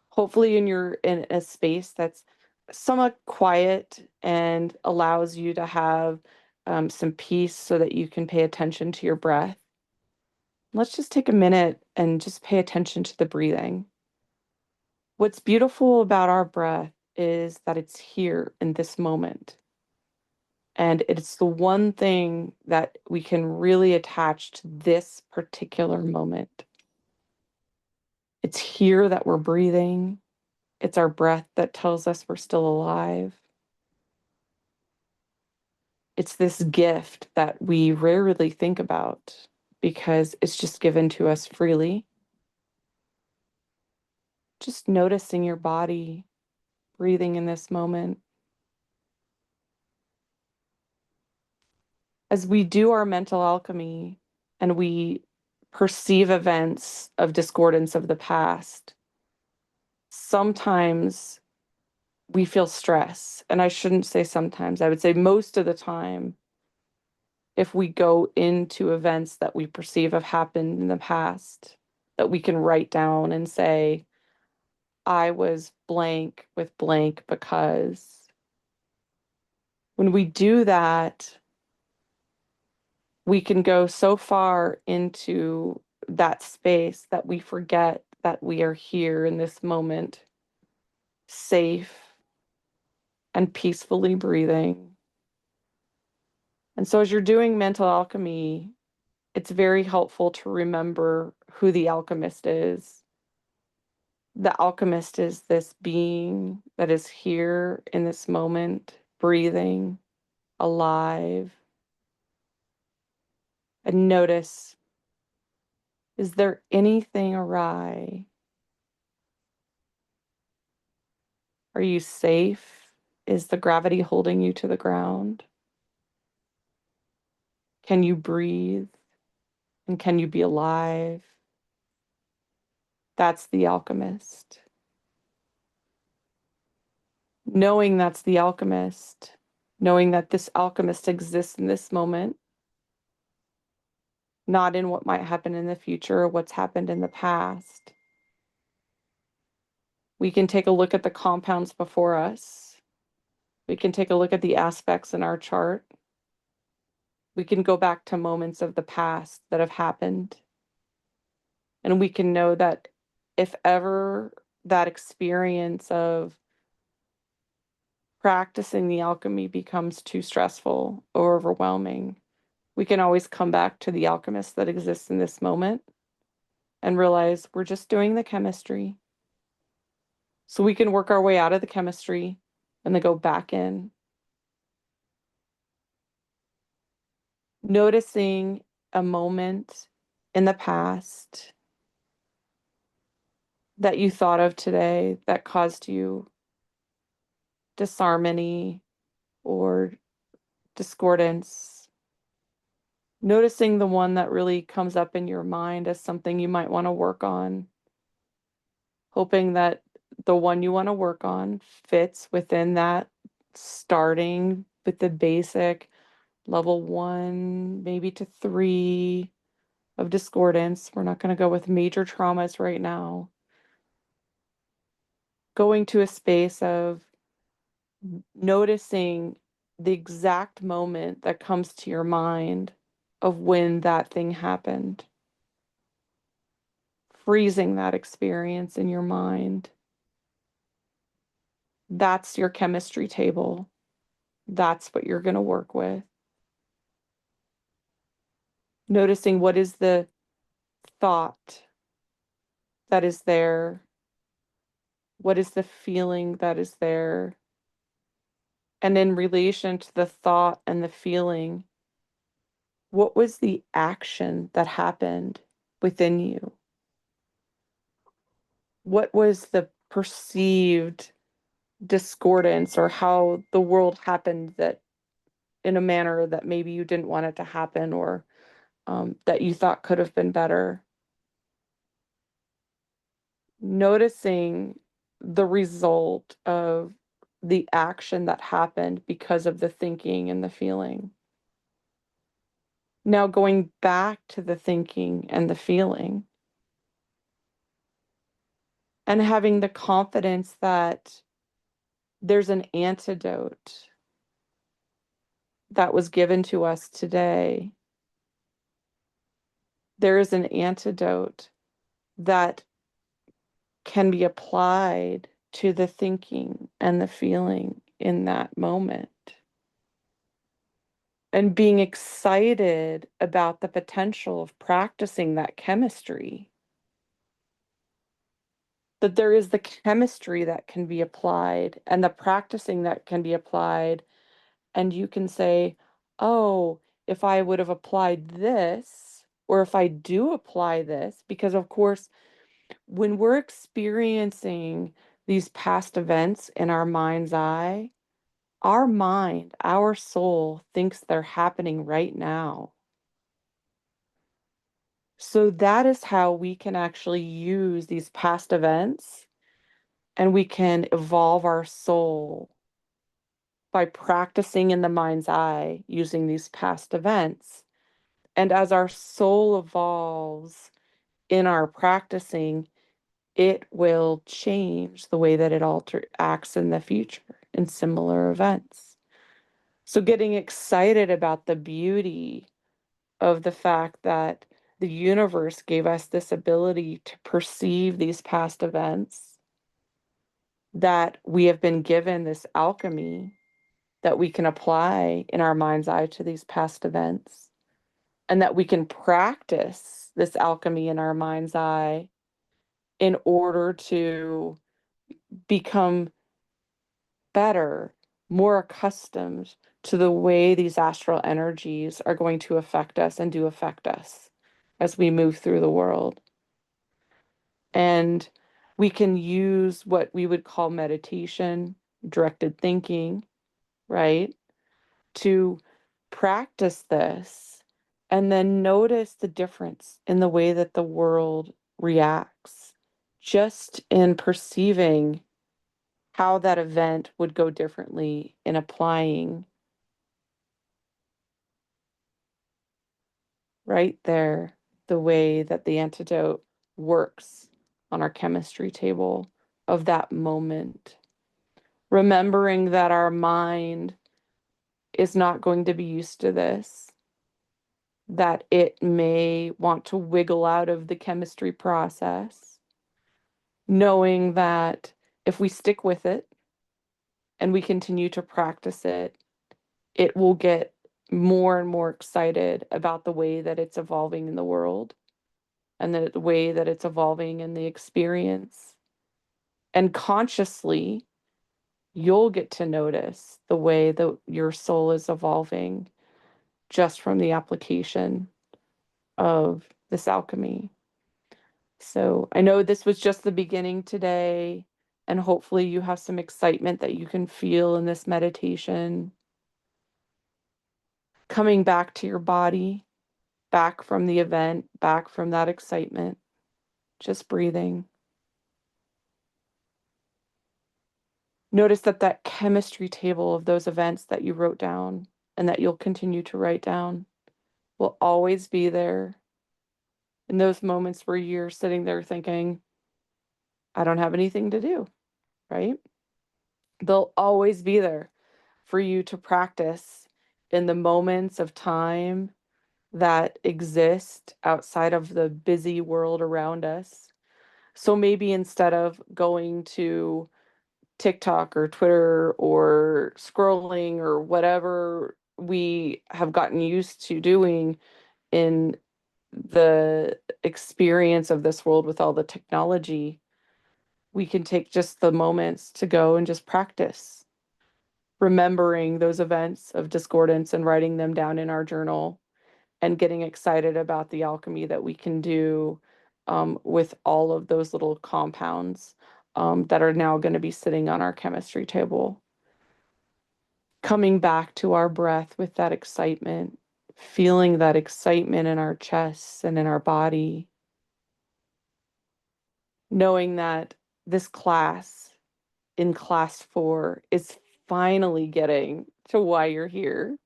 Hopefully, you're in a space that's somewhat quiet and allows you to have some peace so that you can pay attention to your breath. Let's just take a minute and just pay attention to the breathing. What's beautiful about our breath is that it's here in this moment. And it's the one thing that we can really attach to this particular moment. It's here that we're breathing. It's our breath that tells us we're still alive. It's this gift that we rarely think about because it's just given to us freely. Just noticing your body breathing in this moment. As we do our mental alchemy and we perceive events of discordance of the past, sometimes we feel stress. And I shouldn't say sometimes, I would say most of the time, if we go into events that we perceive have happened in the past, that we can write down and say, I was blank with blank because when we do that, we can go so far into that space that we forget that we are here in this moment, safe and peacefully breathing. And so, as you're doing mental alchemy, it's very helpful to remember who the alchemist is. The alchemist is this being that is here in this moment, breathing, alive. And notice, is there anything awry? Are you safe? Is the gravity holding you to the ground? Can you breathe? And can you be alive? That's the alchemist. Knowing that's the alchemist, knowing that this alchemist exists in this moment, not in what might happen in the future or what's happened in the past. We can take a look at the compounds before us. We can take a look at the aspects in our chart. We can go back to moments of the past that have happened. And we can know that if ever that experience of practicing the alchemy becomes too stressful or overwhelming, we can always come back to the alchemist that exists in this moment and realize we're just doing the chemistry. So we can work our way out of the chemistry and then go back in, noticing a moment in the past that you thought of today that caused you disharmony or discordance. Noticing the one that really comes up in your mind as something you might want to work on, hoping that the one you want to work on fits within that, starting with the basic level 1, maybe to 3 of discordance. We're not going to go with major traumas right now. Going to a space of noticing the exact moment that comes to your mind of when that thing happened, freezing that experience in your mind. That's your chemistry table. That's what you're going to work with. Noticing what is the thought that is there, what is the feeling that is there, and in relation to the thought and the feeling, what was the action that happened within you? What was the perceived discordance or how the world happened that in a manner that maybe you didn't want it to happen or that you thought could have been better? Noticing the result of the action that happened because of the thinking and the feeling. Now going back to the thinking and the feeling and having the confidence that there's an antidote that was given to us today. There is an antidote that can be applied to the thinking and the feeling in that moment. And being excited about the potential of practicing that chemistry. That there is the chemistry that can be applied and the practicing that can be applied. And you can say, oh, if I would have applied this, or if I do apply this, because of course, when we're experiencing these past events in our mind's eye, our mind, our soul thinks they're happening right now. So that is how we can actually use these past events and we can evolve our soul by practicing in the mind's eye using these past events. And as our soul evolves in our practicing, it will change the way that it acts in the future in similar events. So getting excited about the beauty of the fact that the universe gave us this ability to perceive these past events, that we have been given this alchemy that we can apply in our mind's eye to these past events, and that we can practice this alchemy in our mind's eye in order to become better, more accustomed to the way these astral energies are going to affect us and do affect us as we move through the world. And we can use what we would call meditation, directed thinking, right? To practice this and then notice the difference in the way that the world reacts, just in perceiving how that event would go differently in applying right there the way that the antidote works on our chemistry table of that moment. Remembering that our mind is not going to be used to this, that it may want to wiggle out of the chemistry process, knowing that if we stick with it and we continue to practice it, it will get more and more excited about the way that it's evolving in the world and the way that it's evolving in the experience. And consciously, you'll get to notice the way that your soul is evolving just from the application of this alchemy. So I know this was just the beginning today, and hopefully you have some excitement that you can feel in this meditation. Coming back to your body, back from the event, back from that excitement, just breathing. Notice that that chemistry table of those events that you wrote down and that you'll continue to write down will always be there in those moments where you're sitting there thinking, I don't have anything to do, right? They'll always be there for you to practice in the moments of time that exist outside of the busy world around us. So maybe instead of going to TikTok or Twitter or scrolling or whatever we have gotten used to doing in the experience of this world with all the technology, we can take just the moments to go and just practice remembering those events of discordance and writing them down in our journal and getting excited about the alchemy that we can do with all of those little compounds that are now going to be sitting on our chemistry table. Coming back to our breath with that excitement, feeling that excitement in our chests and in our body, knowing that this class in class 4 is finally getting to why you're here,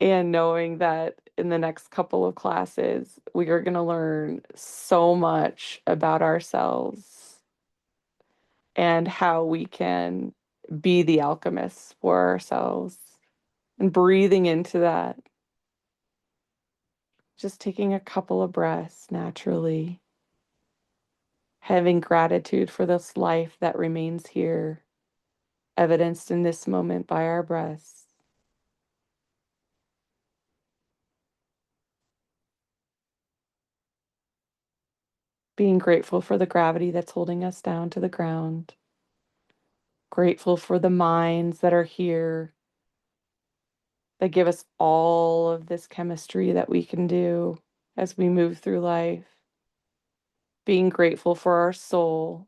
and knowing that in the next couple of classes, we are going to learn so much about ourselves and how we can be the alchemists for ourselves. And breathing into that, just taking a couple of breaths naturally, having gratitude for this life that remains here, evidenced in this moment by our breaths. Being grateful for the gravity that's holding us down to the ground, grateful for the minds that are here that give us all of this chemistry that we can do as we move through life, being grateful for our soul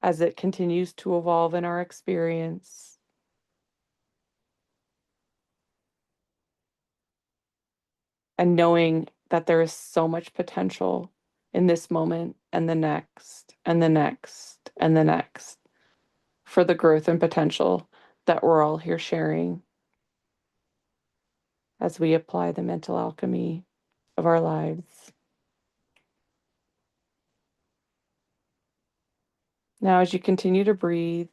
as it continues to evolve in our experience, and knowing that there is so much potential in this moment and the next and the next and the next for the growth and potential that we're all here sharing as we apply the mental alchemy of our lives. Now, as you continue to breathe,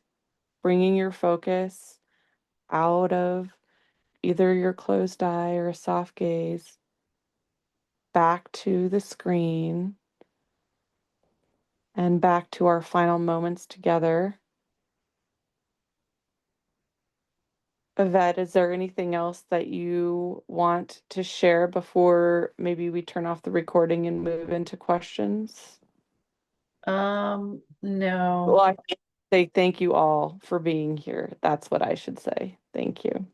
bringing your focus out of either your closed eye or a soft gaze back to the screen and back to our final moments together. Yvette, is there anything else that you want to share before maybe we turn off the recording and move into questions? Well, No. I say thank you all for being here. That's what I should say. Thank you.